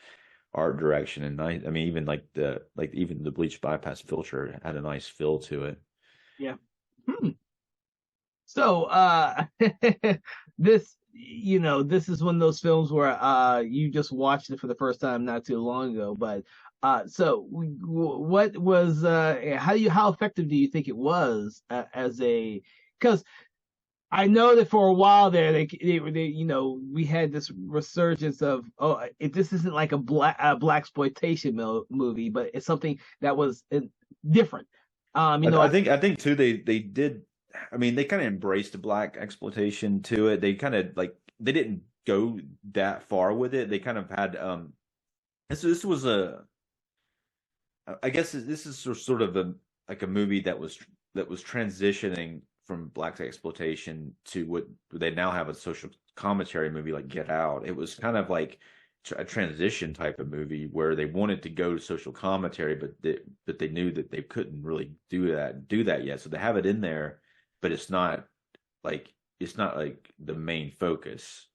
art direction and nice. I mean, even the bleach bypass filter had a nice feel to it. Yeah. Hmm. So, this is one of those films where you just watched it for the first time not too long ago. But what was how effective do you think it was because I know that for a while there we had this resurgence of this isn't like a black exploitation movie, but it's something that was different. I think too they did. I mean, they kind of embraced the black exploitation to it. They kind of like they didn't go that far with it. They kind of had this was a I guess this is sort of like a movie that was transitioning from black exploitation to what they now have a social commentary movie like Get Out. It was kind of like a transition type of movie where they wanted to go to social commentary, but they knew that they couldn't really do that yet. So they have it in there, but like it's not like the main focus.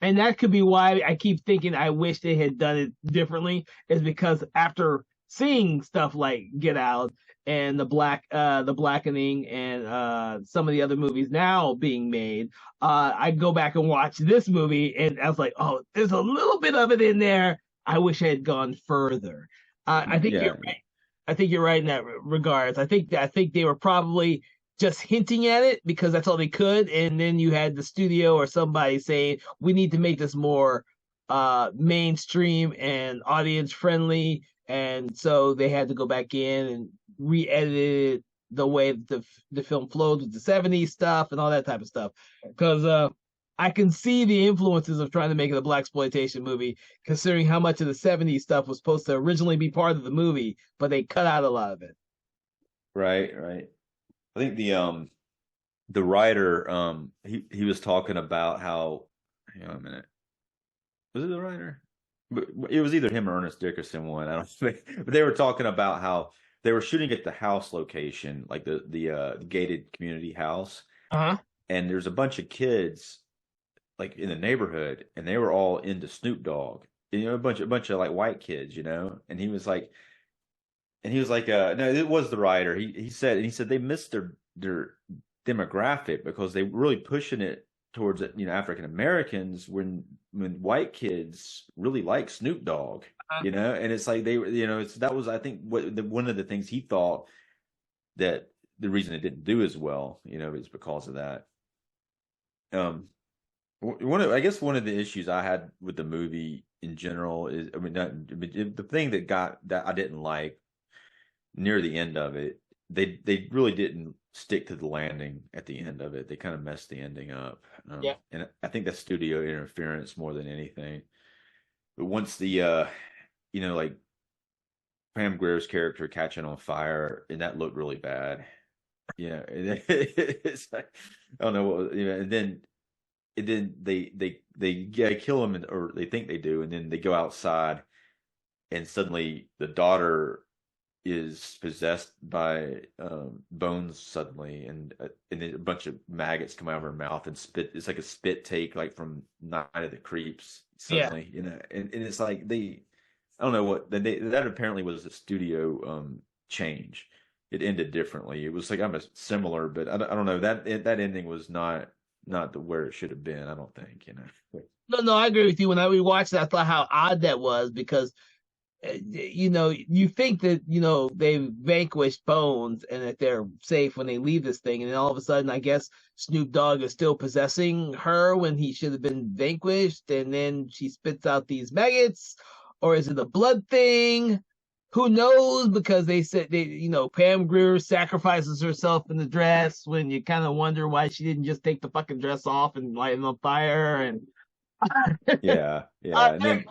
And that could be why I keep thinking I wish they had done it differently, is because after seeing stuff like Get Out and the Blackening and some of the other movies now being made, I go back and watch this movie and I was like, oh, there's a little bit of it in there. I wish I had gone further. I think you're Yeah, right. I think you're right in that regards. I think they were probably just hinting at it because that's all they could, and then you had the studio or somebody saying we need to make this more mainstream and audience friendly, and so they had to go back in and re-edit it the way the film flowed with the 70s stuff and all that type of stuff, because I can see the influences of trying to make it a black exploitation movie, considering how much of the 70s stuff was supposed to originally be part of the movie, but they cut out a lot of it. right. I think the writer he was talking about how, hang on a minute, was it the writer? But it was either him or Ernest Dickerson one. I don't think, but they were talking about how they were shooting at the house location, like the gated community house, Uh-huh. and there's a bunch of kids like in the neighborhood, and they were all into Snoop Dogg. And, a bunch of like white kids, and he was like, no, it was the writer. He said they missed their demographic because they were really pushing it towards African Americans when white kids really like Snoop Dogg, and it's like they were, that was, I think, one of the things he thought that the reason it didn't do as well, is because of that. I guess one of the issues I had with the movie in general is, the thing that I didn't like near the end of it, they really didn't stick to the landing at the end of it. They kind of messed the ending up. Yeah. And I think that's studio interference more than anything. But once like Pam Grier's character catching on fire, and that looked really bad. It's like, I don't know what, and then they kill him, or they think they do, and then they go outside, and suddenly the daughter is possessed by bones suddenly, and then a bunch of maggots come out of her mouth and spit. It's like a spit take, like from Night of the Creeps. Yeah. Suddenly, and it's like I don't know what that apparently was a studio change. It ended differently. It was like I'm a similar, but I don't know, that ending was not where it should have been. I don't think. No, I agree with you. When I rewatched it, I thought how odd that was because you think that they've vanquished Bones and that they're safe when they leave this thing, and then all of a sudden, I guess Snoop Dogg is still possessing her when he should have been vanquished, and then she spits out these maggots, or is it a blood thing? Who knows? Because they said Pam Grier sacrifices herself in the dress when you kind of wonder why she didn't just take the fucking dress off and light it on fire. And yeah, uh, and then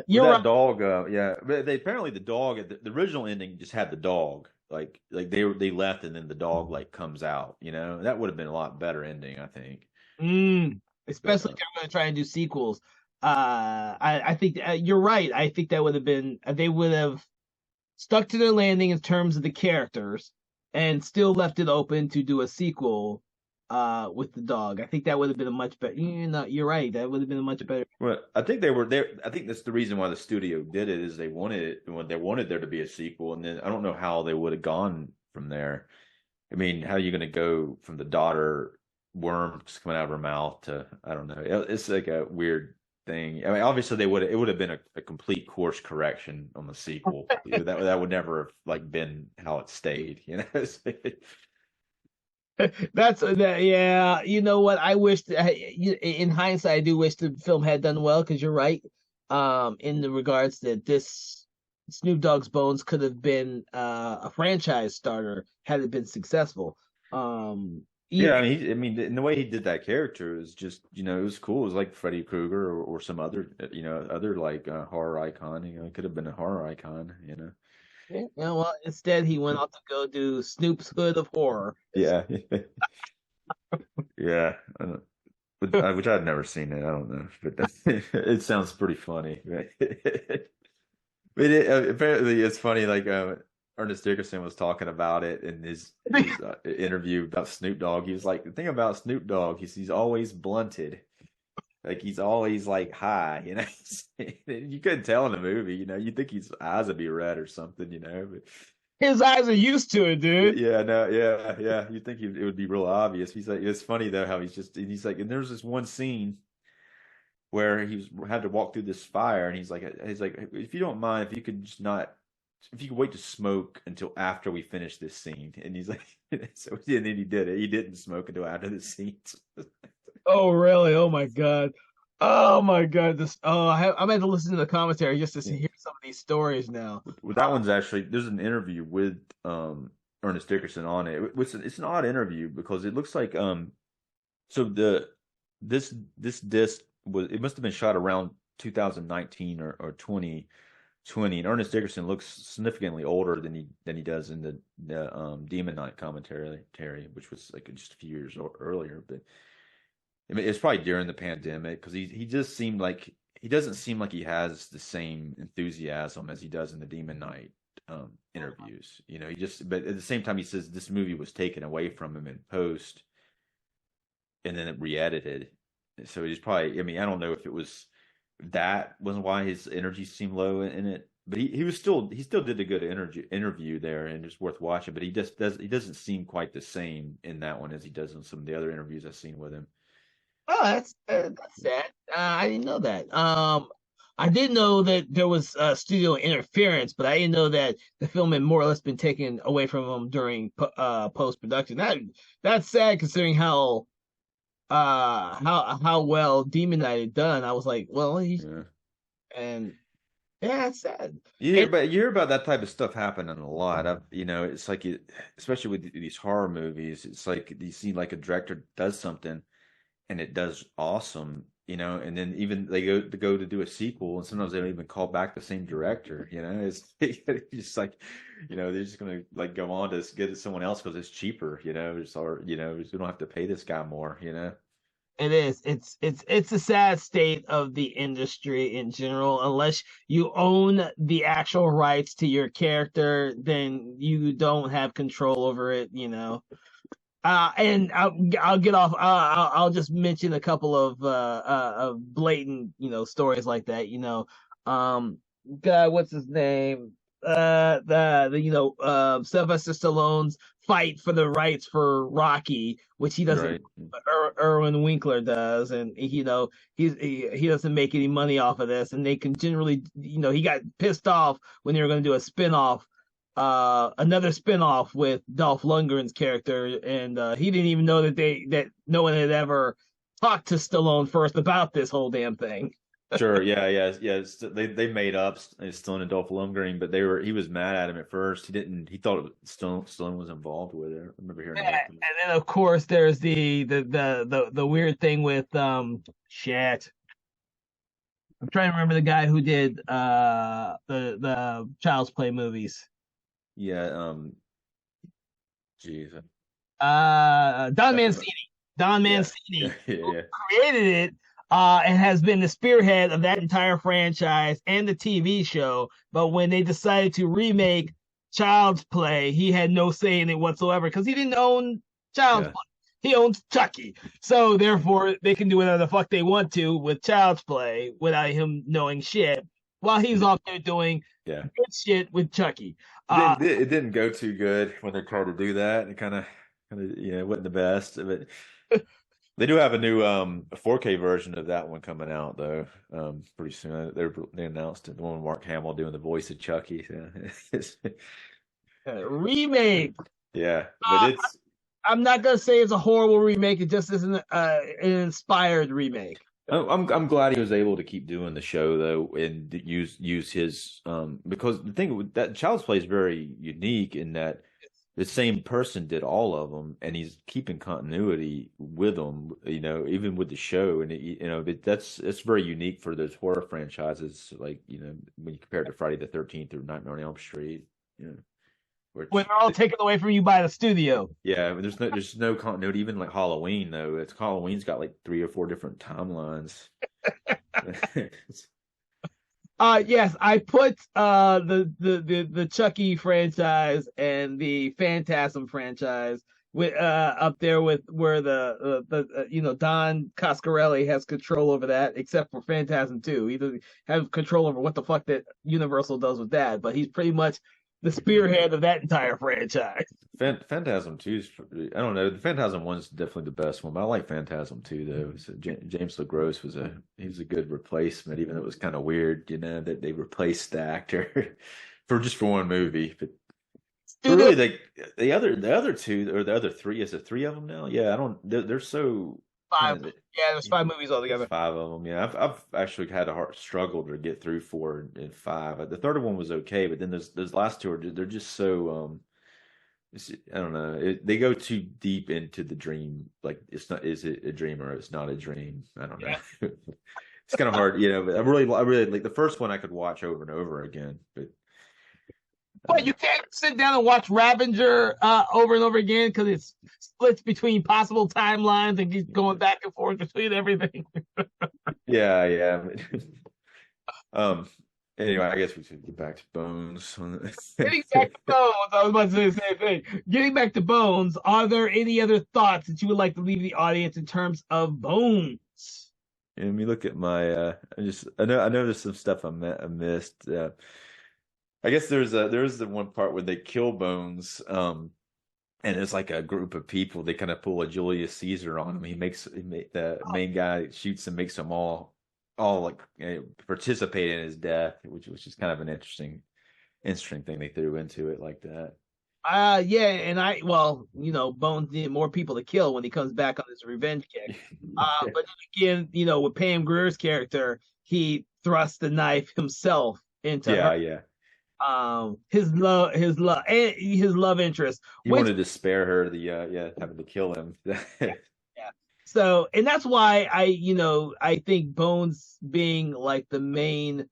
you're that right. dog, yeah, but they apparently the dog, the original ending just had the dog, like they left, and then the dog like comes out. That would have been a lot better ending, I think. But Especially if they're going to try and do sequels. I think you're right. I think that would have been, they would have stuck to their landing in terms of the characters and still left it open to do a sequel with the dog. I think that would have been a much better. You're right. That would have been a much better. well, I think they were there. I think that's the reason why the studio did it, is they wanted there to be a sequel, and then I don't know how they would have gone from there. I mean, how are you going to go from the daughter worms coming out of her mouth to, I don't know. It's like a weird thing. I mean, obviously it would have been a complete course correction on the sequel. That would never have like been how it stayed. That's that. Yeah, you know what? I wish in hindsight, I do wish the film had done well because you're right. In the regards that this Snoop Dogg's Bones could have been a franchise starter had it been successful. Yeah, Yeah, I mean, in the way he did that character is just, it was cool. It was like Freddy Krueger, or some other, other like horror icon. It could have been a horror icon. Yeah, well, instead he went off to go do Snoop's Hood of Horror. Yeah, yeah. I don't- which I've never seen it. I don't know, but it sounds pretty funny. Right? But apparently, it's funny. Like Ernest Dickerson was talking about it in his interview about Snoop Dogg. He was like, the thing about Snoop Dogg, he's always blunted. Like he's always like high, you know. You couldn't tell in the movie, you know. You think his eyes would be red or something, you know. But His eyes are used to it, dude. yeah, no, yeah, yeah. You think it would be real obvious. He's like, it's funny though how he's like, and there's this one scene where had to walk through this fire, and he's like, if you don't mind, if you could just not, if you could wait to smoke until after we finish this scene, and he's like, so and then he did it. He didn't smoke until after the scene. Oh, really? Oh my God. Oh my God. I'm going to listen to the commentary just to hear some of these stories now. Well, that one's actually there's an interview with Ernest Dickerson on it. It's an odd interview because it looks like so this disc it must have been shot around 2019 or 2020, and Ernest Dickerson looks significantly older than he does in the Demon Knight commentary, which was like just a few years earlier. But I mean, it's probably during the pandemic because he just seemed like he doesn't seem like he has the same enthusiasm as he does in the Demon Knight interviews. You know, but at the same time, he says this movie was taken away from him in post and then it re-edited. So he's probably, I mean, I don't know if it was that wasn't why his energy seemed low in it, but he still did a good interview there and it's worth watching. But he doesn't seem quite the same in that one as he does in some of the other interviews I've seen with him. Oh, that's sad. I didn't know that. I did know that there was studio interference, but I didn't know that the film had more or less been taken away from him during post production. That's sad considering how well Demon Knight had done. I was like, well, Yeah. and yeah, it's sad. But you hear about that type of stuff happening a lot. It's like especially with these horror movies, it's like you see like a director does something and it does awesome, and then even they go to do a sequel, and sometimes they don't even call back the same director. It's just like, they're just gonna like go on to get someone else because it's cheaper, or we don't have to pay this guy more. It is. It's a sad state of the industry in general. Unless you own the actual rights to your character, then you don't have control over it. And I'll get off. I'll just mention a couple of blatant stories like that. God, what's his name? Sylvester Stallone's fight for the rights for Rocky, which he doesn't. Right. Erwin Winkler does, and he doesn't make any money off of this, and they can generally, he got pissed off when they were going to do a spinoff, another spinoff with Dolph Lundgren's character, and he didn't even know that no one had ever talked to Stallone first about this whole damn thing. Sure. Yeah. Yeah. Yeah. They made up Stallone and Dolph Lundgren, but he was mad at him at first. He thought Stallone was involved with it. I remember hearing Yeah, about and then of course there's the weird thing with shit. I'm trying to remember the guy who did the Child's Play movies. Yeah. Geez. Don Mancini. Don Yeah. Mancini Yeah. Yeah. created it and has been the spearhead of that entire franchise and the TV show. But when they decided to remake Child's Play, he had no say in it whatsoever because he didn't own Child's Yeah. Play. He owns Chucky. So therefore, they can do whatever the fuck they want to with Child's Play without him knowing shit while he's off there doing Yeah. good shit with Chucky. It didn't go too good when they tried to do that. It kind of wasn't the best. But they do have a new 4K version of that one coming out though. Pretty soon. They announced it. The one with Mark Hamill doing the voice of Chucky. Remake. Yeah, but it's I'm not gonna say it's a horrible remake. It just isn't an inspired remake. I'm glad he was able to keep doing the show though and use his because the thing with that Child's Play is very unique in that the same person did all of them and he's keeping continuity with them, even with the show. And but it's very unique for those horror franchises, like when you compare it to Friday the 13th or Nightmare on Elm Street. When Which, they're all taken away from you by the studio. yeah, there's no continuity. Even like Halloween though, it's Halloween's got like 3 or 4 different timelines. Yes, I put the Chucky franchise and the Phantasm franchise with up there with where Don Coscarelli has control over that, except for Phantasm 2. He doesn't have control over what the fuck that Universal does with that, but he's pretty much the spearhead of that entire franchise. Phantasm 2 is, I don't know. The Phantasm 1 is definitely the best one, but I like Phantasm 2 though. So James LeGros he was a good replacement, even though it was kind of weird, that they replaced the actor for one movie. But Studio really, the other two or the other three, is there three of them now? Yeah, I don't. They're so kind five. of. Yeah, there's five movies There's altogether. 5 of them. Yeah, I've actually had a hard struggle to get through 4 and 5. The third one was okay, but then those last two they're just so I don't know. They go too deep into the dream. Like it's not. Is it a dream or it's not a dream? I don't know. Yeah. It's kind of hard, But I really like the first one. I could watch over and over again, but But you can't sit down and watch Ravager over and over again because it splits between possible timelines and keeps going back and forth between everything. yeah, yeah. um. Anyway, I guess we should get back to Bones. Getting back to Bones, I was about to say the same thing. Getting back to Bones, are there any other thoughts that you would like to leave the audience in terms of Bones? Let me look at my. I know there's some stuff I missed. I guess there's the one part where they kill Bones. And it's like a group of people. They kind of pull a Julius Caesar on him. The main guy shoots and makes them all like participate in his death, which is kind of an interesting thing they threw into it like that. Yeah, and Bones needed more people to kill when he comes back on his revenge kick. But then again, with Pam Grier's character, he thrusts the knife himself into Yeah, her. yeah. His love interest, He which wanted to spare her having to kill him. yeah, yeah. So, and that's why I think Bones being like the main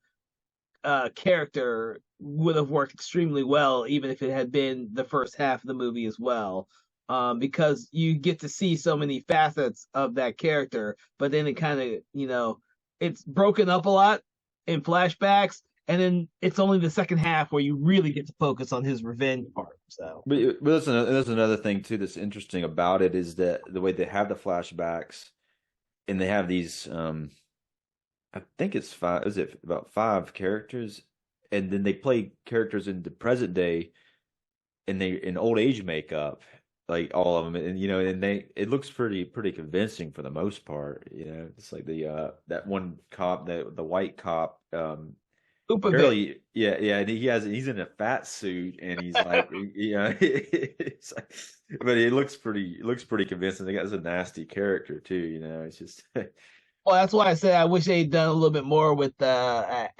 character would have worked extremely well, even if it had been the first half of the movie as well. Because you get to see so many facets of that character, but then it kind of, it's broken up a lot in flashbacks, and then it's only the second half where you really get to focus on his revenge part. So, But that's another thing too that's interesting about it is that the way they have the flashbacks and they have these I think it's five. Is it about 5 characters? And then they play characters in the present day, and they in old age makeup, like all of them, and it looks pretty convincing for the most part. It's like the that one cop, the white cop, Upovic. barely, yeah, yeah, and he's in a fat suit, and he's like, it's like, but it looks pretty convincing. They got a nasty character too. It's just. Well, that's why I said I wish they'd done a little bit more the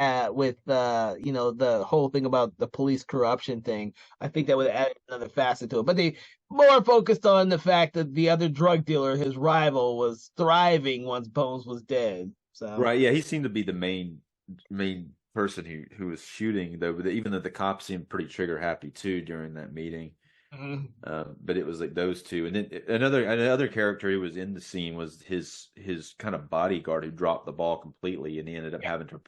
whole thing about the police corruption thing. I think that would have added another facet to it. But they more focused on the fact that the other drug dealer, his rival, was thriving once Bones was dead. So Right, yeah, he seemed to be the main person who was shooting though. But even though the cops seemed pretty trigger happy too during that meeting, mhm. but it was like those two, and then another character who was in the scene was his kind of bodyguard who dropped the ball completely, and he ended up having to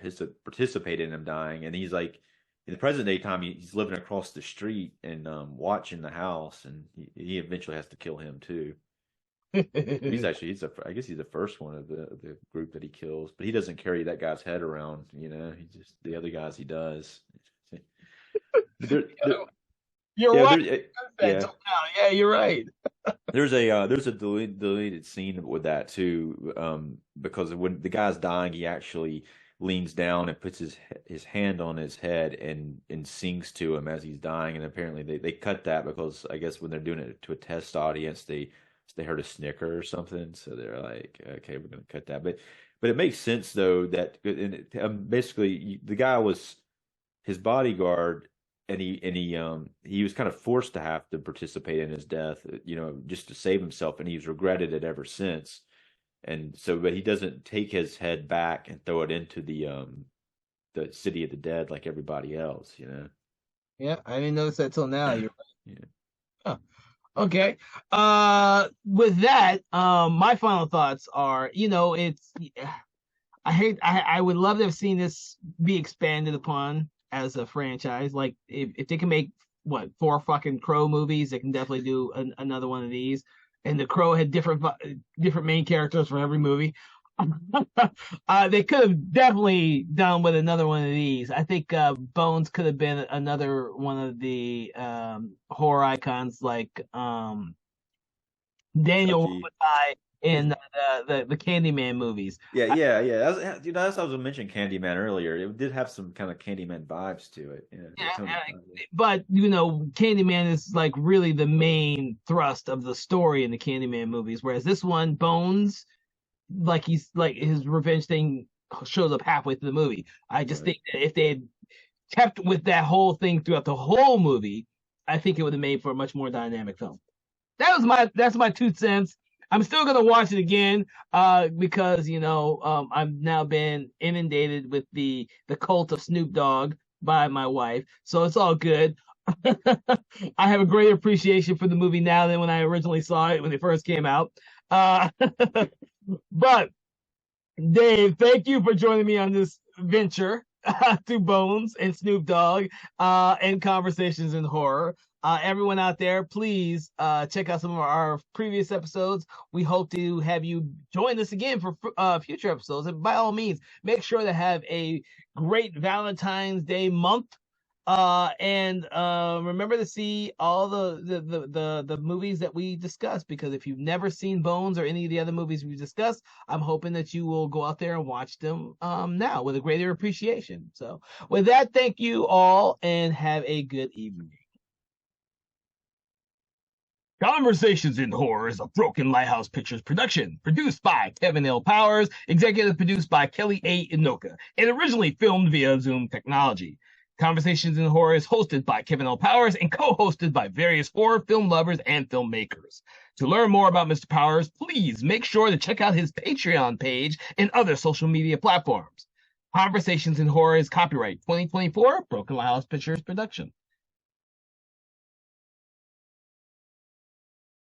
participate in him dying. And he's like in the present day time, he's living across the street and watching the house, and he eventually has to kill him too. I guess he's the first one of the group that he kills, but he doesn't carry that guy's head around. He just the other guys he does. There, there, You're yeah, right. yeah. Yeah, you're right. There's a deleted scene with that too, because when the guy's dying, he actually leans down and puts his hand on his head and sings to him as he's dying. And apparently they cut that because I guess when they're doing it to a test audience, they heard a snicker or something, so they're like, okay, we're gonna cut that. But it makes sense though that basically the guy was his bodyguard, and he was kind of forced to have to participate in his death, just to save himself, and he's regretted it ever since. And so, but he doesn't take his head back and throw it into the city of the dead like everybody else. Yeah, I didn't notice that till now. You're Yeah. right. Okay. With that, my final thoughts are, it's I would love to have seen this be expanded upon as a franchise. Like if they can make what four fucking Crow movies, they can definitely do another one of these. And the Crow had different main characters for every movie. They could have definitely done with another one of these. I think Bones could have been another one of the horror icons like Daniel Chucky. Robitaille in the Candyman movies. Yeah, yeah, yeah. That's what I was mentioning Candyman earlier. It did have some kind of Candyman vibes to it. Yeah, Yeah, it kind of, but Candyman is like really the main thrust of the story in the Candyman movies, whereas this one, Bones, like he's like his revenge thing shows up halfway through the movie. I just right. think that if they had kept with that whole thing throughout the whole movie, I think it would have made for a much more dynamic film. That's my 2 cents. I'm still gonna watch it again, because I've now been inundated with the cult of Snoop Dogg by my wife, so it's all good. I have a great appreciation for the movie now than when I originally saw it when it first came out. Uh, but Dave, thank you for joining me on this venture to Bones and Snoop Dogg and Conversations in Horror. Everyone out there, please check out some of our previous episodes. We hope to have you join us again for future episodes. And by all means, make sure to have a great Valentine's Day month. And remember to see all the movies that we discussed, because if you've never seen Bones or any of the other movies we discussed, I'm hoping that you will go out there and watch them now with a greater appreciation. So with that, thank you all and have a good evening. Conversations in Horror is a Broken Lighthouse Pictures production, produced by Kevin L. Powers, executive produced by Kelly A. Inoka, and originally filmed via Zoom technology. Conversations in Horror is hosted by Kevin L. Powers and co-hosted by various horror film lovers and filmmakers. To learn more about Mr. Powers, please make sure to check out his Patreon page and other social media platforms. Conversations in Horror is copyright 2024 Broken Lighthouse Pictures production.